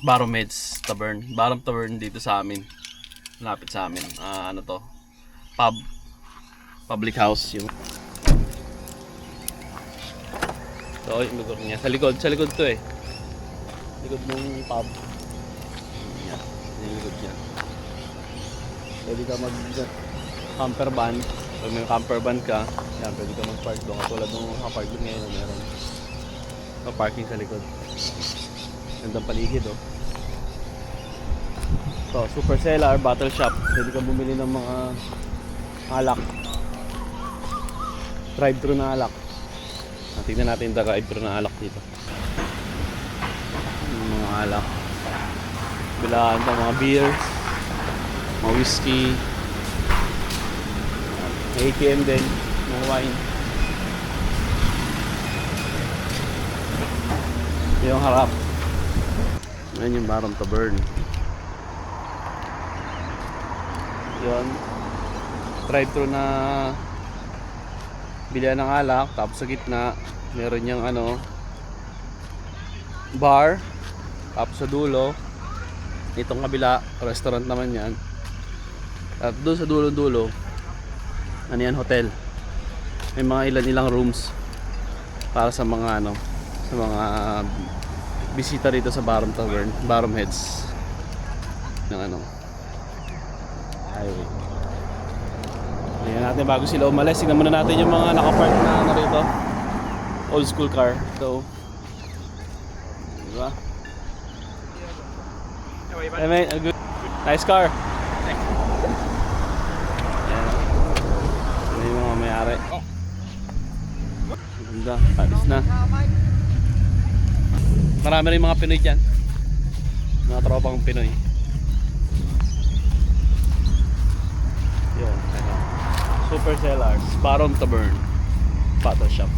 Baromeds Tavern. Barom Tavern dito sa amin. Malapit sa amin. Ano to? Public house yung. So, yung lugar niya. Sa likod to eh. Likod ng pub. Yan. Yung likod niya. Pwede ka mag camper van. Pag may camper van ka, yan, pwede ka mag-park doon. Katulad nung nakapark doon ngayon, meron parking sa likod. Gandang paligid oh. So, Super Cellar, Bottle Shop. Pwede ka bumili ng mga alak. Drive-thru na alak. Tingnan natin yung drive-thru na alak dito. Yung mga alak. Bilaan pa mga beers, mga whiskey. May ATM din, mga wine. Yung harap. Yan yung Barom Tavern. Yun. Drive-thru na bilihan ng alak. Tapos sa gitna, meron yung bar. Tapos sa dulo, itong kabila, restaurant naman yan. At doon sa dulo-dulo, hotel. May mga ilang rooms para sa mga sa mga bisita dito sa Barom Tavern, Barom Heads ng highway. Tingnan natin bago sila umalis. Tingnan muna natin yung mga nakapark na rito. Old school car. So, diba? Hey mate, a good, nice car. Yan. Yung mga may-ari. Ganda, alis na. Marami rin mga Pinoy dyan. Mga tropang Pinoy. Yun, Super Cellars, Barom Tavern, Bottle Shop.